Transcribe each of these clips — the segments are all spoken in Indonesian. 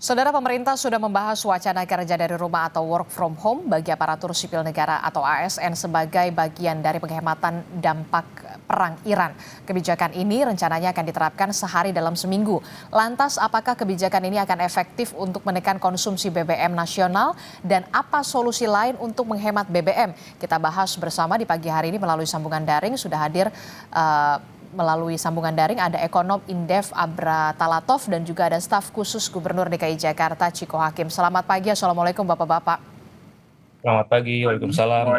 Saudara, pemerintah sudah membahas wacana kerja dari rumah atau work from home bagi aparatur sipil negara atau ASN sebagai bagian dari penghematan dampak perang Iran. Kebijakan ini rencananya akan diterapkan sehari dalam seminggu. Lantas, apakah kebijakan ini akan efektif untuk menekan konsumsi BBM nasional dan apa solusi lain untuk menghemat BBM? Kita bahas bersama di pagi hari ini melalui sambungan daring. Sudah hadir melalui sambungan daring ada ekonom Indef Abra Talatov dan juga ada staf khusus Gubernur DKI Jakarta Ciko Hakim. Selamat pagi, Assalamualaikum Bapak-Bapak. Selamat pagi, Waalaikumsalam.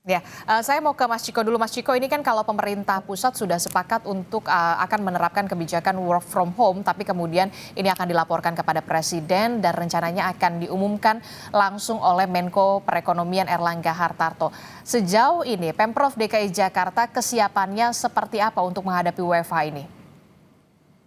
Ya, saya mau ke Mas Ciko dulu. Mas Ciko, ini kan kalau pemerintah pusat sudah sepakat untuk akan menerapkan kebijakan work from home, tapi kemudian ini akan dilaporkan kepada Presiden dan rencananya akan diumumkan langsung oleh Menko Perekonomian Erlangga Hartarto. Sejauh ini, Pemprov DKI Jakarta kesiapannya seperti apa untuk menghadapi WFH ini?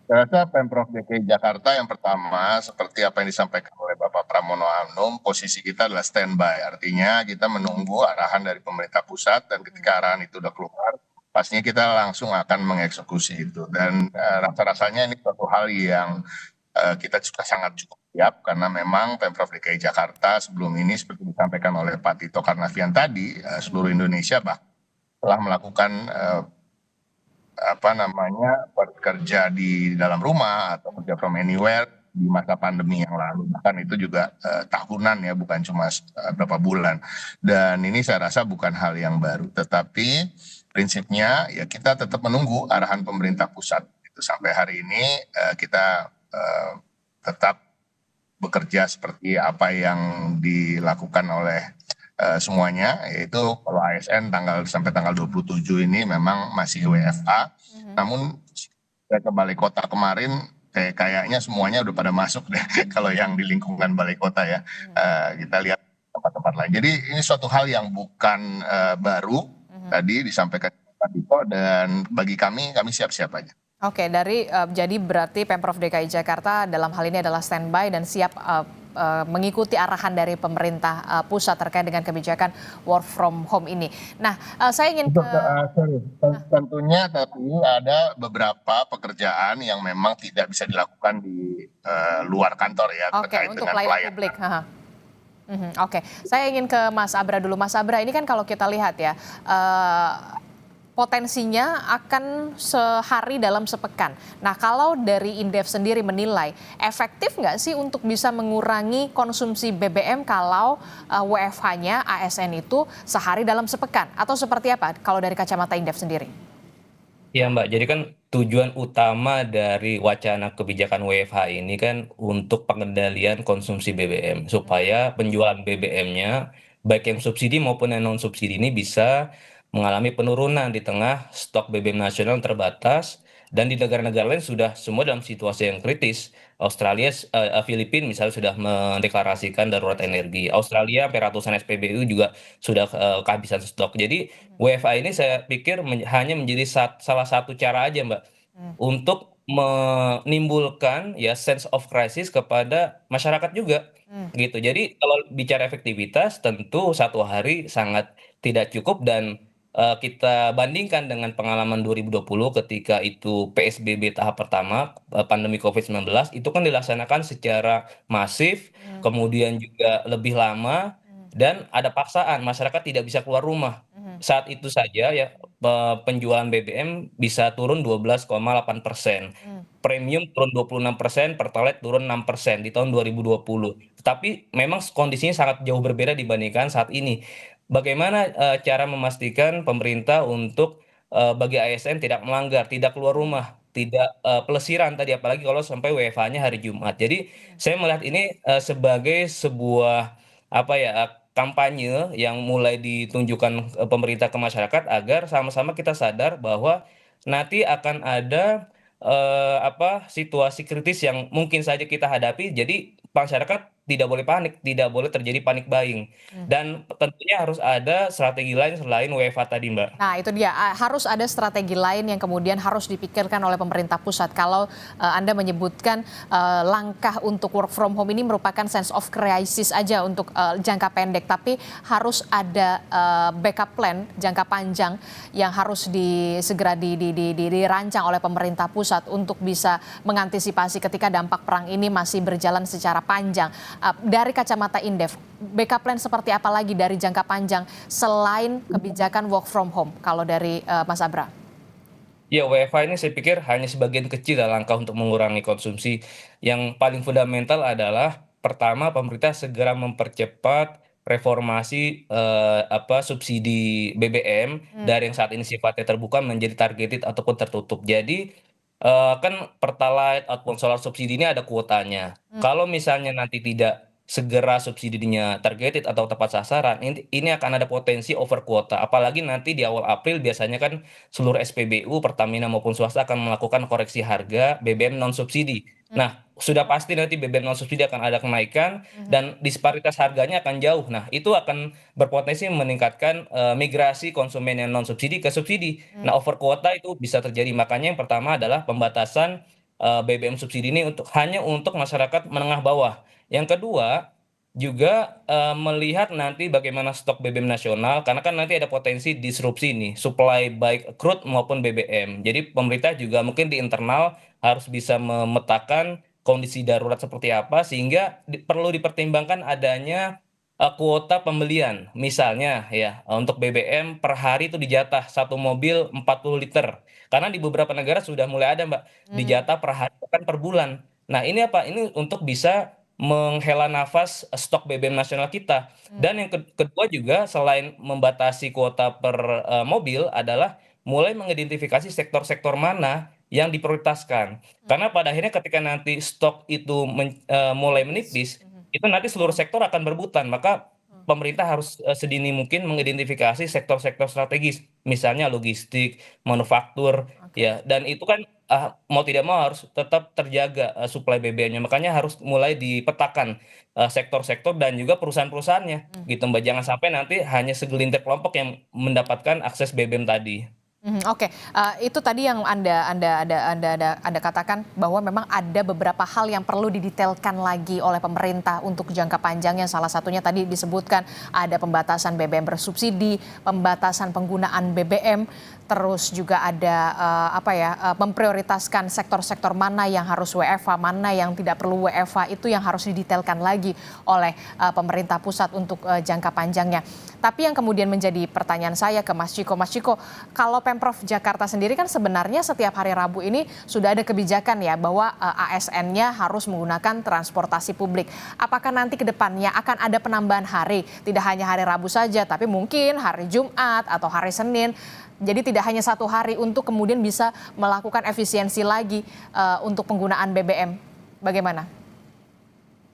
Saya rasa Pemprov DKI Jakarta yang pertama, seperti apa yang disampaikan oleh Bapak Pramono Anung, posisi kita adalah standby. Artinya kita menunggu arahan dari pemerintah pusat dan ketika arahan itu udah keluar, pastinya kita langsung akan mengeksekusi itu. Dan rasa-rasanya ini suatu hal yang kita juga sangat cukup siap karena memang Pemprov DKI Jakarta sebelum ini seperti disampaikan oleh Pak Tito Karnavian tadi, seluruh Indonesia telah melakukan bekerja di dalam rumah atau kerja from anywhere di masa pandemi yang lalu, bahkan itu juga tahunan ya, bukan cuma berapa bulan. Dan ini saya rasa bukan hal yang baru, tetapi prinsipnya ya kita tetap menunggu arahan pemerintah pusat. Itu sampai hari ini kita tetap bekerja seperti apa yang dilakukan oleh semuanya, yaitu kalau ASN sampai tanggal 27 ini memang masih WFA. Namun saya ke balai kota kemarin kayaknya semuanya udah pada masuk deh kalau yang di lingkungan balai kota ya. Kita lihat tempat-tempat lain. Jadi ini suatu hal yang bukan baru, tadi disampaikan Pak Tito, dan bagi kami siap-siap aja. Oke, jadi berarti Pemprov DKI Jakarta dalam hal ini adalah standby dan siap mengikuti arahan dari pemerintah pusat terkait dengan kebijakan work from home ini. Nah, saya ingin tentunya tapi ada beberapa pekerjaan yang memang tidak bisa dilakukan di luar kantor ya, terkait untuk dengan pelayanan publik. Oke, saya ingin ke Mas Abra dulu. Mas Abra, ini kan kalau kita lihat ya, potensinya akan sehari dalam sepekan. Nah, kalau dari Indef sendiri menilai, efektif nggak sih untuk bisa mengurangi konsumsi BBM kalau WFH-nya ASN itu sehari dalam sepekan? Atau seperti apa kalau dari kacamata Indef sendiri? Ya Mbak, jadi kan tujuan utama dari wacana kebijakan WFH ini kan untuk pengendalian konsumsi BBM, supaya penjualan BBM-nya, baik yang subsidi maupun yang non-subsidi ini bisa mengalami penurunan di tengah stok BBM nasional yang terbatas, dan di negara-negara lain sudah semua dalam situasi yang kritis. Australia, Filipina misalnya sudah mendeklarasikan darurat energi. Australia sampai ratusan SPBU juga sudah kehabisan stok. Jadi WFA ini saya pikir hanya menjadi salah satu cara aja Mbak untuk menimbulkan ya sense of crisis kepada masyarakat juga gitu. Jadi kalau bicara efektivitas tentu satu hari sangat tidak cukup, dan kita bandingkan dengan pengalaman 2020 ketika itu PSBB tahap pertama, pandemi COVID-19 itu kan dilaksanakan secara masif, kemudian juga lebih lama, dan ada paksaan masyarakat tidak bisa keluar rumah. Saat itu saja ya penjualan BBM bisa turun 12,8%, premium turun 26%, Pertalite turun 6% di tahun 2020. Tetapi memang kondisinya sangat jauh berbeda dibandingkan saat ini. Bagaimana cara memastikan pemerintah untuk bagi ASN tidak melanggar, tidak keluar rumah, tidak pelesiran tadi, apalagi kalau sampai WFH-nya hari Jumat. Jadi saya melihat ini sebagai sebuah apa ya, kampanye yang mulai ditunjukkan pemerintah ke masyarakat agar sama-sama kita sadar bahwa nanti akan ada situasi kritis yang mungkin saja kita hadapi. Jadi masyarakat tidak boleh panik, tidak boleh terjadi panik buying. Dan tentunya harus ada strategi lain selain WFH tadi, Mbak. Nah, itu dia, harus ada strategi lain yang kemudian harus dipikirkan oleh pemerintah pusat. Kalau Anda menyebutkan langkah untuk work from home ini merupakan sense of crisis aja untuk jangka pendek, tapi harus ada backup plan jangka panjang yang harus segera dirancang oleh pemerintah pusat untuk bisa mengantisipasi ketika dampak perang ini masih berjalan secara panjang. Dari kacamata Indef, backup plan seperti apa lagi dari jangka panjang selain kebijakan work from home kalau dari Mas Abra? Ya, WFH ini saya pikir hanya sebagian kecil lah langkah untuk mengurangi konsumsi. Yang paling fundamental adalah pertama pemerintah segera mempercepat reformasi subsidi BBM dari yang saat ini sifatnya terbuka menjadi targeted ataupun tertutup. Jadi kan Pertalite ataupun solar subsidi ini ada kuotanya. Kalau misalnya nanti tidak segera subsidinya targeted atau tepat sasaran, ini akan ada potensi over kuota. Apalagi nanti di awal April biasanya kan seluruh SPBU, Pertamina maupun swasta akan melakukan koreksi harga BBM non subsidi. Nah, sudah pasti nanti BBM non subsidi akan ada kenaikan dan disparitas harganya akan jauh. Nah, itu akan berpotensi meningkatkan migrasi konsumen yang non subsidi ke subsidi. Nah, over kuota itu bisa terjadi. Makanya yang pertama adalah pembatasan BBM subsidi ini hanya untuk masyarakat menengah bawah. Yang kedua, juga melihat nanti bagaimana stok BBM nasional, karena kan nanti ada potensi disrupsi nih, supply baik crude maupun BBM. Jadi pemerintah juga mungkin di internal harus bisa memetakan kondisi darurat seperti apa, sehingga perlu dipertimbangkan adanya kuota pembelian. Misalnya ya, untuk BBM per hari itu dijatah satu mobil 40 liter. Karena di beberapa negara sudah mulai ada, Mbak, dijatah per hari bahkan per bulan. Nah, ini apa? Ini untuk bisa menghela nafas stok BBM nasional kita. Dan yang kedua juga selain membatasi kuota per mobil adalah mulai mengidentifikasi sektor-sektor mana yang diprioritaskan. Karena pada akhirnya ketika nanti stok itu mulai menipis, itu nanti seluruh sektor akan berebutan. Maka pemerintah harus sedini mungkin mengidentifikasi sektor-sektor strategis, misalnya logistik, manufaktur, Oke. ya. Dan itu kan mau tidak mau harus tetap terjaga suplai BBM-nya. Makanya harus mulai dipetakan sektor-sektor dan juga perusahaan-perusahaannya, gitu Mbak. Jangan sampai nanti hanya segelintir kelompok yang mendapatkan akses BBM tadi. Oke, itu tadi yang Anda katakan bahwa memang ada beberapa hal yang perlu didetailkan lagi oleh pemerintah untuk jangka panjangnya. Salah satunya tadi disebutkan ada pembatasan BBM bersubsidi, pembatasan penggunaan BBM, terus juga ada memprioritaskan sektor-sektor mana yang harus WFH, mana yang tidak perlu WFH, itu yang harus didetailkan lagi oleh pemerintah pusat untuk jangka panjangnya. Tapi yang kemudian menjadi pertanyaan saya ke Mas Ciko, kalau Pemprov Jakarta sendiri kan sebenarnya setiap hari Rabu ini sudah ada kebijakan ya bahwa ASN-nya harus menggunakan transportasi publik. Apakah nanti ke depannya akan ada penambahan hari, tidak hanya hari Rabu saja, tapi mungkin hari Jumat atau hari Senin. Jadi tidak hanya satu hari untuk kemudian bisa melakukan efisiensi lagi untuk penggunaan BBM. Bagaimana?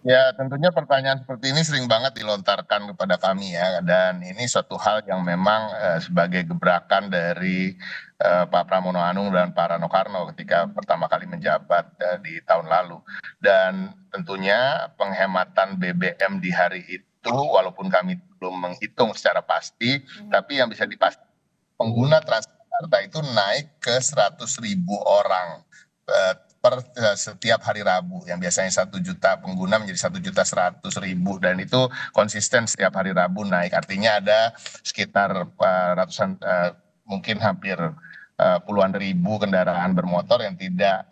Ya, tentunya pertanyaan seperti ini sering banget dilontarkan kepada kami ya, dan ini suatu hal yang memang sebagai gebrakan dari Pak Pramono Anung dan Pak Rano Karno ketika pertama kali menjabat di tahun lalu. Dan tentunya penghematan BBM di hari itu, walaupun kami belum menghitung secara pasti, tapi yang bisa dipastikan pengguna Transjakarta itu naik ke 100.000 orang per setiap hari Rabu, yang biasanya 1 juta pengguna menjadi 1.100.000, dan itu konsisten setiap hari Rabu naik. Artinya ada sekitar ratusan, mungkin hampir puluhan ribu kendaraan bermotor yang tidak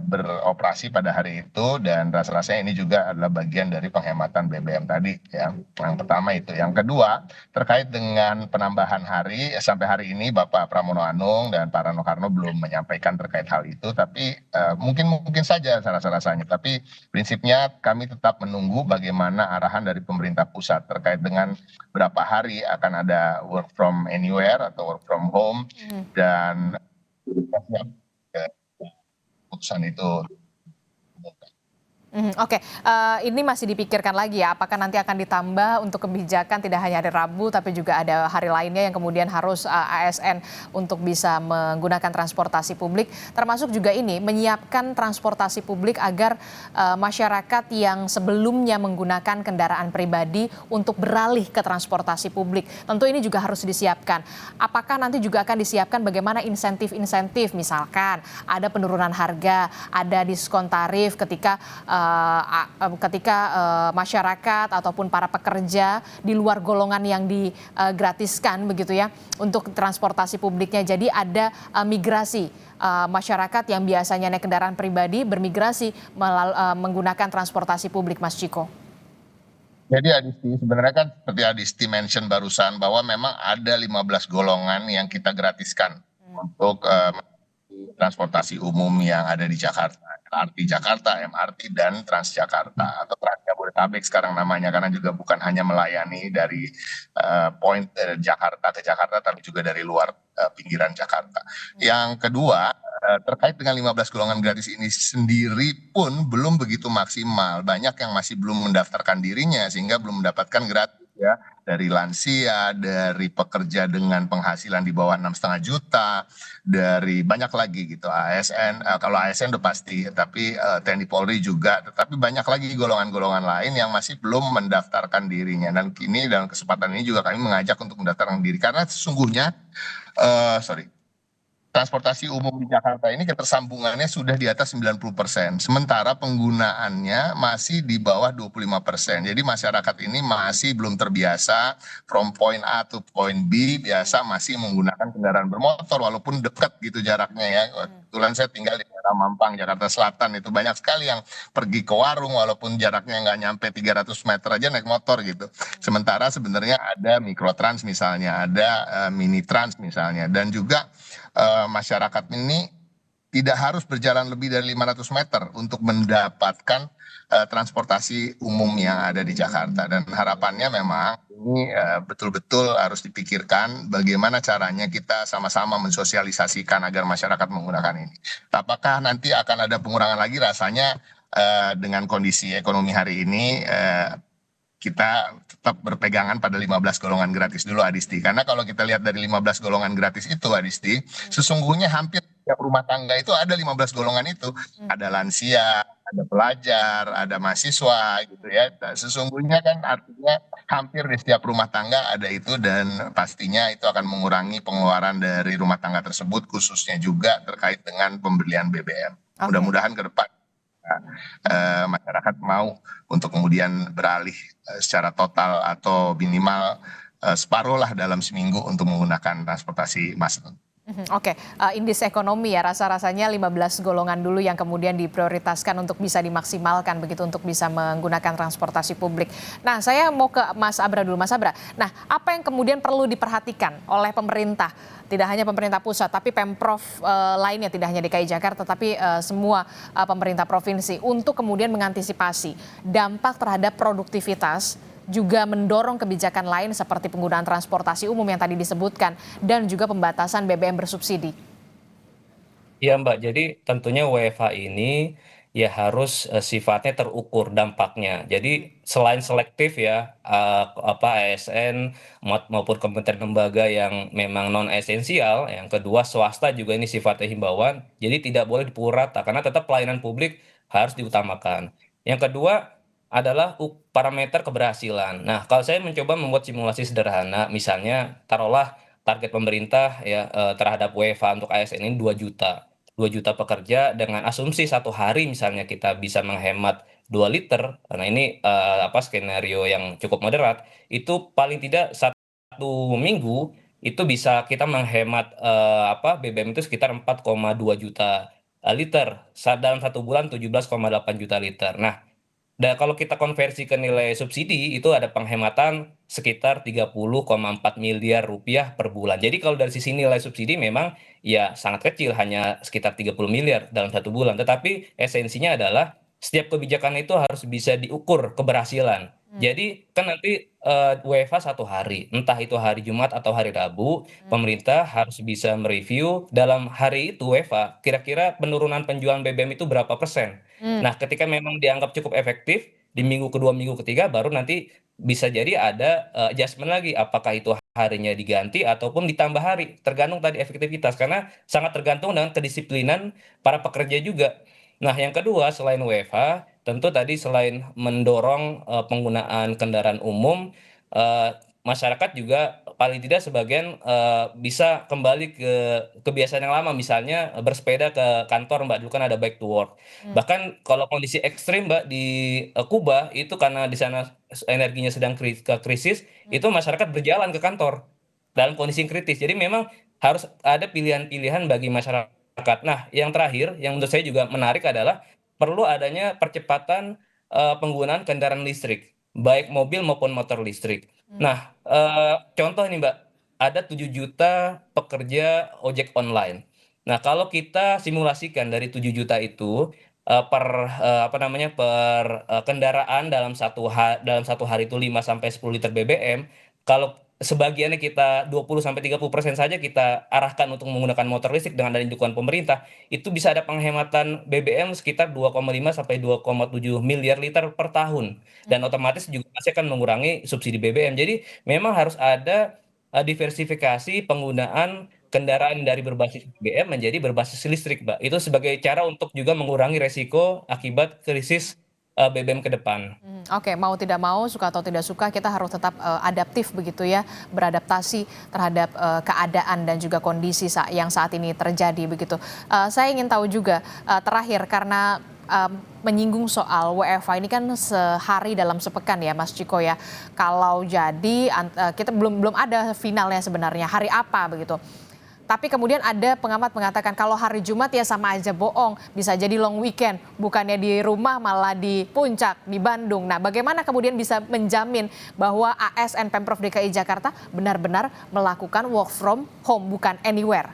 beroperasi pada hari itu, dan rasa-rasanya ini juga adalah bagian dari penghematan BBM tadi ya. Yang pertama itu. Yang kedua, terkait dengan penambahan hari, sampai hari ini Bapak Pramono Anung dan Pak Rano Karno belum menyampaikan terkait hal itu, tapi mungkin saja rasa-rasanya. Tapi prinsipnya kami tetap menunggu bagaimana arahan dari pemerintah pusat terkait dengan berapa hari akan ada work from anywhere atau work from home, dan keputusan itu. Oke, ini masih dipikirkan lagi ya, apakah nanti akan ditambah untuk kebijakan tidak hanya hari Rabu, tapi juga ada hari lainnya yang kemudian harus ASN untuk bisa menggunakan transportasi publik, termasuk juga ini menyiapkan transportasi publik agar masyarakat yang sebelumnya menggunakan kendaraan pribadi untuk beralih ke transportasi publik. Tentu ini juga harus disiapkan. Apakah nanti juga akan disiapkan bagaimana insentif-insentif, misalkan ada penurunan harga, ada diskon tarif ketika masyarakat ataupun para pekerja di luar golongan yang digratiskan begitu ya untuk transportasi publiknya. Jadi ada migrasi masyarakat yang biasanya naik kendaraan pribadi bermigrasi menggunakan transportasi publik, Mas Ciko. Jadi Adisti, sebenarnya kan seperti Adisti mention barusan bahwa memang ada 15 golongan yang kita gratiskan untuk transportasi umum yang ada di Jakarta. LRT Jakarta, MRT, dan Transjakarta atau Trans Jabodetabek sekarang namanya, karena juga bukan hanya melayani dari poin Jakarta ke Jakarta, tapi juga dari luar pinggiran Jakarta. Yang kedua, terkait dengan 15 golongan gratis ini sendiri pun belum begitu maksimal. Banyak yang masih belum mendaftarkan dirinya sehingga belum mendapatkan gratis ya, dari lansia, dari pekerja dengan penghasilan di bawah 6,5 juta, dari banyak lagi gitu ASN. Kalau ASN udah pasti, tapi TNI Polri juga, tetapi banyak lagi golongan-golongan lain yang masih belum mendaftarkan dirinya. Dan kini dalam kesempatan ini juga kami mengajak untuk mendaftarkan diri, karena sesungguhnya transportasi umum di Jakarta ini ketersambungannya sudah di atas 90%, sementara penggunaannya masih di bawah 25%. Jadi masyarakat ini masih belum terbiasa from point A to point B, biasa masih menggunakan kendaraan bermotor walaupun dekat gitu jaraknya ya. Kebetulan saya tinggal di daerah Mampang, Jakarta Selatan, itu banyak sekali yang pergi ke warung walaupun jaraknya nggak nyampe 300 meter aja naik motor gitu. Sementara sebenarnya ada mikrotrans misalnya, ada mini trans misalnya, dan juga masyarakat ini tidak harus berjalan lebih dari 500 meter untuk mendapatkan transportasi umum yang ada di Jakarta. Dan harapannya memang ini betul-betul harus dipikirkan bagaimana caranya kita sama-sama mensosialisasikan agar masyarakat menggunakan ini. Apakah nanti akan ada pengurangan lagi? Rasanya dengan kondisi ekonomi hari ini kita tetap berpegangan pada 15 golongan gratis dulu, Adisti. Karena kalau kita lihat dari 15 golongan gratis itu, Adisti, sesungguhnya hampir setiap rumah tangga itu ada 15 golongan itu. Ada lansia, ada pelajar, ada mahasiswa gitu ya. Sesungguhnya kan artinya hampir di setiap rumah tangga ada itu, dan pastinya itu akan mengurangi pengeluaran dari rumah tangga tersebut, khususnya juga terkait dengan pembelian BBM. Mudah-mudahan ke depan masyarakat mau untuk kemudian beralih secara total atau minimal separuh lah dalam seminggu untuk menggunakan transportasi massal. Oke, indeks ekonomi ya, rasa-rasanya 15 golongan dulu yang kemudian diprioritaskan untuk bisa dimaksimalkan begitu untuk bisa menggunakan transportasi publik. Nah, saya mau ke Mas Abra dulu, Mas Abra. Nah, apa yang kemudian perlu diperhatikan oleh pemerintah? Tidak hanya pemerintah pusat, tapi Pemprov lainnya, tidak hanya DKI Jakarta, tapi semua pemerintah provinsi untuk kemudian mengantisipasi dampak terhadap produktivitas, juga mendorong kebijakan lain seperti penggunaan transportasi umum yang tadi disebutkan dan juga pembatasan BBM bersubsidi. Iya Mbak, jadi tentunya WFH ini ya harus sifatnya terukur dampaknya. Jadi selain selektif ya, ASN maupun kementerian lembaga yang memang non esensial, yang kedua swasta juga ini sifatnya himbauan, jadi tidak boleh dipukul rata karena tetap pelayanan publik harus diutamakan. Yang kedua adalah parameter keberhasilan. Nah, kalau saya mencoba membuat simulasi sederhana, misalnya taruhlah target pemerintah ya terhadap WFH untuk ASN ini 2 juta. 2 juta pekerja dengan asumsi satu hari misalnya kita bisa menghemat 2 liter, karena ini skenario yang cukup moderat, itu paling tidak 1 minggu itu bisa kita menghemat BBM itu sekitar 4,2 juta liter. Dalam 1 bulan 17,8 juta liter. Nah, dan kalau kita konversi ke nilai subsidi itu ada penghematan sekitar 30,4 miliar rupiah per bulan. Jadi kalau dari sisi nilai subsidi memang ya sangat kecil, hanya sekitar 30 miliar dalam 1 bulan. Tetapi esensinya adalah setiap kebijakan itu harus bisa diukur keberhasilan. Jadi kan nanti WFH 1 hari, entah itu hari Jumat atau hari Rabu, pemerintah harus bisa mereview dalam hari itu WFH, kira-kira penurunan penjualan BBM itu berapa persen. Hmm. Nah, ketika memang dianggap cukup efektif, di minggu kedua, minggu ketiga, baru nanti bisa jadi ada adjustment lagi, apakah itu harinya diganti ataupun ditambah hari, tergantung tadi efektivitas, karena sangat tergantung dengan kedisiplinan para pekerja juga. Nah, yang kedua selain WFH, tentu tadi selain mendorong penggunaan kendaraan umum, masyarakat juga paling tidak sebagian bisa kembali ke kebiasaan yang lama, misalnya bersepeda ke kantor, Mbak, dulu kan ada bike to work. Hmm. Bahkan kalau kondisi ekstrim, Mbak, di Kuba itu karena di sana energinya sedang krisis, itu masyarakat berjalan ke kantor dalam kondisi yang kritis. Jadi memang harus ada pilihan-pilihan bagi masyarakat. Nah, yang terakhir yang menurut saya juga menarik adalah perlu adanya percepatan penggunaan kendaraan listrik, baik mobil maupun motor listrik. Nah, contoh nih, Mbak, ada 7 juta pekerja ojek online. Nah, kalau kita simulasikan dari 7 juta itu per apa namanya, per kendaraan dalam satu hari itu 5 sampai 10 liter BBM, kalau sebagiannya kita 20-30% saja kita arahkan untuk menggunakan motor listrik dengan adanya dukungan pemerintah, itu bisa ada penghematan BBM sekitar 2,5 sampai 2,7 miliar liter per tahun, dan otomatis juga pasti akan mengurangi subsidi BBM. Jadi memang harus ada diversifikasi penggunaan kendaraan dari berbasis BBM menjadi berbasis listrik, Mbak. Itu sebagai cara untuk juga mengurangi resiko akibat krisis BBM ke depan. Oke, mau tidak mau, suka atau tidak suka, kita harus tetap adaptif begitu ya, beradaptasi terhadap keadaan dan juga kondisi yang saat ini terjadi begitu. Saya ingin tahu juga terakhir karena menyinggung soal WFH ini kan sehari dalam sepekan ya, Mas Ciko ya. Kalau jadi kita belum ada finalnya sebenarnya hari apa begitu. Tapi kemudian ada pengamat mengatakan kalau hari Jumat ya sama aja bohong, bisa jadi long weekend, bukannya di rumah malah di puncak, di Bandung. Nah, bagaimana kemudian bisa menjamin bahwa ASN Pemprov DKI Jakarta benar-benar melakukan work from home, bukan anywhere?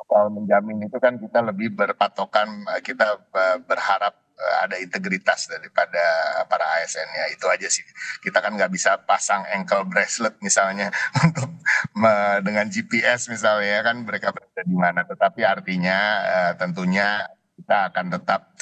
Kalau menjamin itu kan kita lebih berpatokan, kita berharap ada integritas daripada para ASN ya, itu aja sih. Kita kan nggak bisa pasang ankle bracelet misalnya untuk dengan GPS misalnya, kan mereka berada di mana. Tetapi artinya tentunya kita akan tetap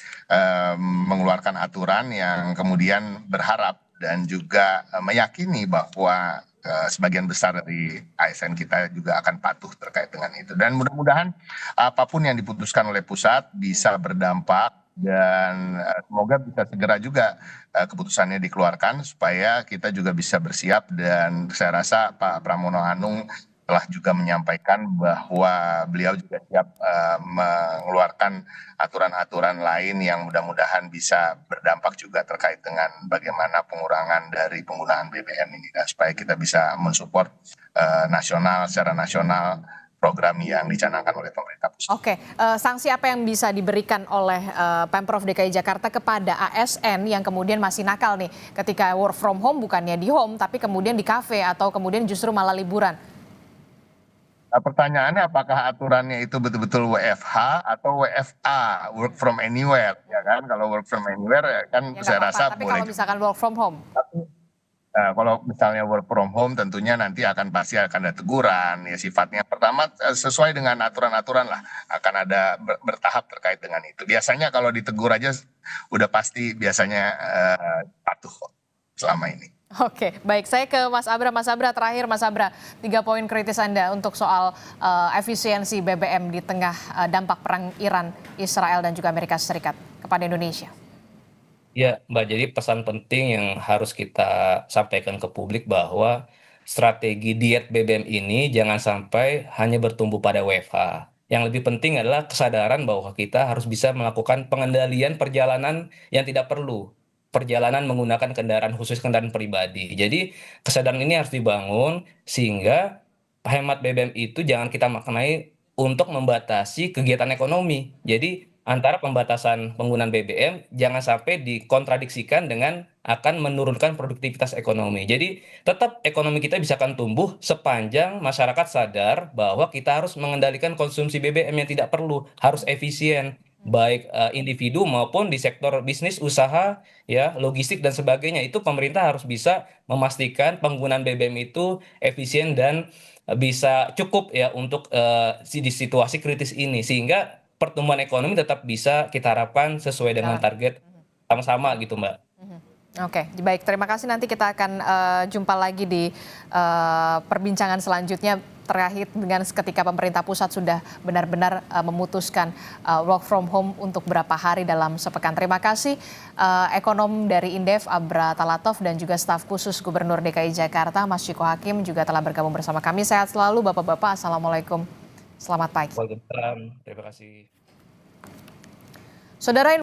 mengeluarkan aturan yang kemudian berharap dan juga meyakini bahwa sebagian besar dari ASN kita juga akan patuh terkait dengan itu. Dan mudah-mudahan apapun yang diputuskan oleh pusat bisa berdampak, dan semoga bisa segera juga keputusannya dikeluarkan supaya kita juga bisa bersiap. Dan saya rasa Pak Pramono Anung telah juga menyampaikan bahwa beliau juga siap mengeluarkan aturan-aturan lain yang mudah-mudahan bisa berdampak juga terkait dengan bagaimana pengurangan dari penggunaan BBM ini, dan supaya kita bisa mensupport secara nasional program yang dicanangkan oleh pemerintah pusat. Oke, sanksi apa yang bisa diberikan oleh Pemprov DKI Jakarta kepada ASN yang kemudian masih nakal nih ketika work from home, bukannya di home tapi kemudian di kafe atau kemudian justru malah liburan? Nah, pertanyaannya apakah aturannya itu betul-betul WFH atau WFA, work from anywhere, ya kan? Kalau work from anywhere ya kan Ya nggak saya apa-apa, rasa tapi boleh. kalau misalkan work from home? Nah, kalau misalnya work from home tentunya nanti pasti akan ada teguran ya, sifatnya pertama sesuai dengan aturan-aturan lah, akan ada bertahap terkait dengan itu. Biasanya kalau ditegur aja udah pasti biasanya patuh kok selama ini. Oke, baik. Saya ke Mas Abra. Mas Abra, terakhir Mas Abra, 3 poin kritis Anda untuk soal efisiensi BBM di tengah dampak perang Iran, Israel, dan juga Amerika Serikat kepada Indonesia. Ya, Mbak, jadi pesan penting yang harus kita sampaikan ke publik bahwa strategi diet BBM ini jangan sampai hanya bertumbuh pada WFH. Yang lebih penting adalah kesadaran bahwa kita harus bisa melakukan pengendalian perjalanan yang tidak perlu. Perjalanan menggunakan kendaraan khusus, kendaraan pribadi. Jadi kesadaran ini harus dibangun sehingga hemat BBM itu jangan kita maknai untuk membatasi kegiatan ekonomi. Jadi antara pembatasan penggunaan BBM jangan sampai dikontradiksikan dengan akan menurunkan produktivitas ekonomi. Jadi tetap ekonomi kita bisa akan tumbuh sepanjang masyarakat sadar bahwa kita harus mengendalikan konsumsi BBM yang tidak perlu, harus efisien. baik individu maupun di sektor bisnis usaha ya logistik dan sebagainya itu pemerintah harus bisa memastikan penggunaan BBM itu efisien dan bisa cukup ya untuk di situasi kritis ini sehingga pertumbuhan ekonomi tetap bisa kita harapkan sesuai dengan Jalan. target sama-sama gitu Mbak. Oke, baik. Terima kasih. Nanti kita akan jumpa lagi di perbincangan selanjutnya terkait dengan ketika pemerintah pusat sudah benar-benar memutuskan work from home untuk berapa hari dalam sepekan. Terima kasih ekonom dari Indef Abra Talatov dan juga staf khusus Gubernur DKI Jakarta Mas Ciko Hakim juga telah bergabung bersama kami. Sehat selalu Bapak-bapak. Assalamualaikum. Selamat pagi. Waalaikumsalam. Terima kasih. Saudara